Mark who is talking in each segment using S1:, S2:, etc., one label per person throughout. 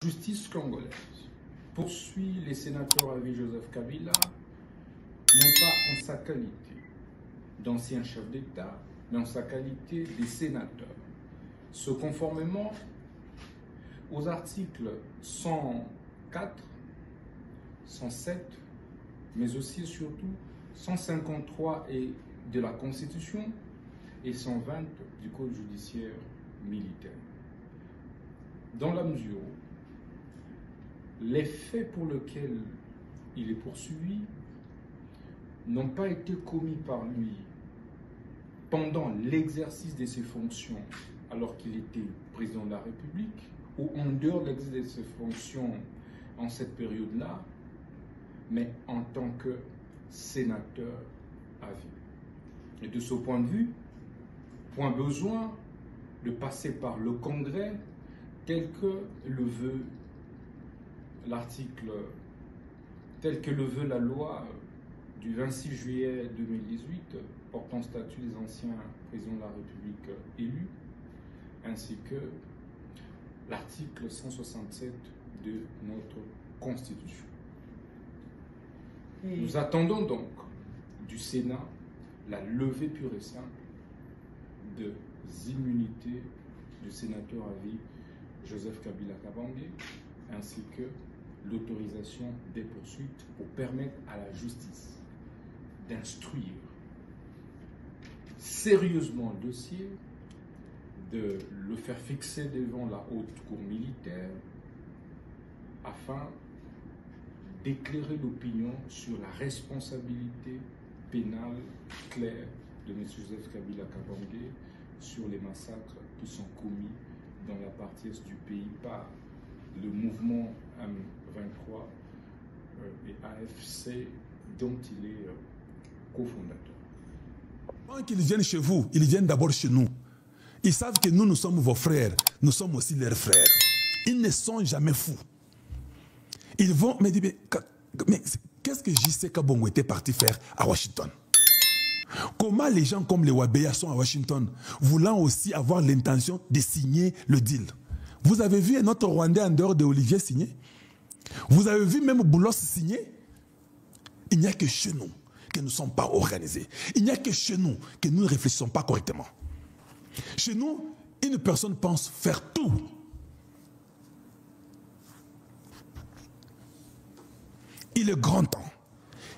S1: justice congolaise poursuit les sénateurs à vie Joseph Kabila, non pas en sa qualité d'ancien chef d'État, mais en sa qualité de sénateur, ce conformément aux articles 104, 107, mais aussi et surtout 153 de la Constitution et 120 du Code judiciaire militaire. Dans la mesure où les faits pour lesquels il est poursuivi n'ont pas été commis par lui pendant l'exercice de ses fonctions alors qu'il était président de la République ou en dehors de l'exercice de ses fonctions en cette période-là, mais en tant que sénateur à vie. Et de ce point de vue, point besoin de passer par le Congrès tel que le veut l'article, tel que le veut la loi du 26 juillet 2018 portant statut des anciens présidents de la République élus, ainsi que l'article 167 de notre Constitution. Nous attendons donc du Sénat la levée pure et simple des immunités du sénateur à vie Joseph Kabila Kabange, ainsi que l'autorisation des poursuites pour permettre à la justice d'instruire sérieusement le dossier, de le faire fixer devant la haute cour militaire afin d'éclairer l'opinion sur la responsabilité pénale claire de M. Joseph Kabila Kabange sur les massacres qui sont commis dans la partie est du pays par le mouvement M23 et AFC dont il est cofondateur.
S2: Quand ils viennent chez vous, ils viennent d'abord chez nous. Ils savent que nous sommes vos frères, nous sommes aussi leurs frères. Ils ne sont jamais fous. Ils vont me dire, mais qu'est-ce que JC Kabongo était parti faire à Washington? Comment les gens comme les Wabeya sont à Washington, voulant aussi avoir l'intention de signer le deal? Vous avez vu notre Rwandais en dehors de Olivier signer? Vous avez vu même Boulos signer? Il n'y a que chez nous que nous ne sommes pas organisés. Il n'y a que chez nous que nous ne réfléchissons pas correctement. Chez nous, une personne pense faire tout. Il est grand temps.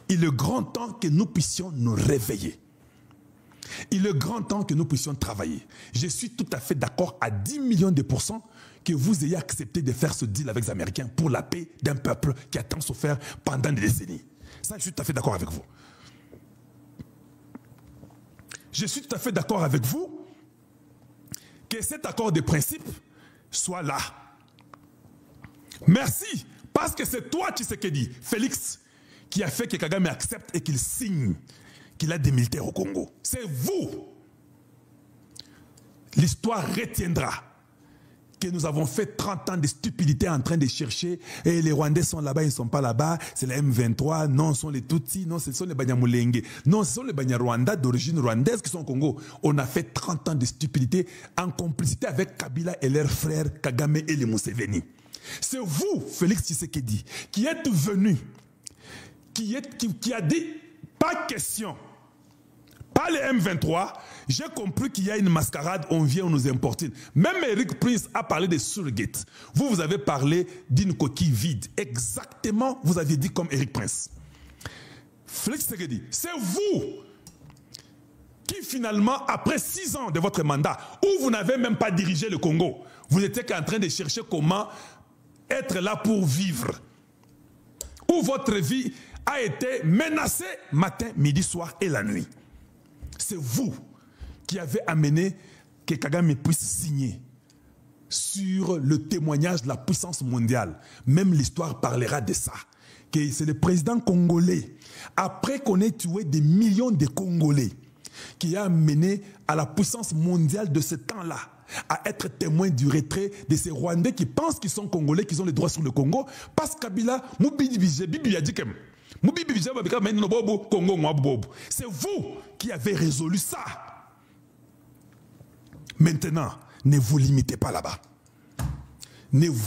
S2: Il est grand temps que nous puissions nous réveiller. Il est grand temps que nous puissions travailler. Je suis tout à fait d'accord à 10 millions de pourcents que vous ayez accepté de faire ce deal avec les Américains pour la paix d'un peuple qui a tant souffert pendant des décennies. Ça, je suis tout à fait d'accord avec vous. Je suis tout à fait d'accord avec vous que cet accord de principe soit là. Merci, parce que c'est toi, Tshisekedi, Félix, qui a fait que Kagame accepte et qu'il signe qu'il a des militaires au Congo. C'est vous. L'histoire retiendra que nous avons fait 30 ans de stupidité en train de chercher et les Rwandais sont là-bas, ils ne sont pas là-bas, c'est la M23, non, ce sont les Tutsis, non, ce sont les Banyamulenge, non, ce sont les Banyarwanda d'origine rwandaise qui sont au Congo. On a fait 30 ans de stupidité en complicité avec Kabila et leurs frères Kagame et les Museveni. C'est vous, Félix Tshisekedi, qui êtes venu, qui a dit, pas question. Pas les M23, j'ai compris qu'il y a une mascarade, on vient, on nous importune. Même Eric Prince a parlé de surrogates. Vous avez parlé d'une coquille vide. Exactement, vous aviez dit comme Eric Prince. Félix Tshisekedi, c'est vous qui finalement, après 6 ans de votre mandat, où vous n'avez même pas dirigé le Congo, vous étiez qu'en train de chercher comment être là pour vivre. Où votre vie a été menacée matin, midi, soir et la nuit. C'est vous qui avez amené que Kagame puisse signer sur le témoignage de la puissance mondiale. Même l'histoire parlera de ça. Que c'est le président congolais, après qu'on ait tué des millions de Congolais, qui a amené à la puissance mondiale de ce temps-là à être témoin du retrait de ces Rwandais qui pensent qu'ils sont Congolais, qu'ils ont les droits sur le Congo, parce que Kabila, c'est vous qui avez résolu ça. Maintenant, ne vous limitez pas là-bas. Ne vous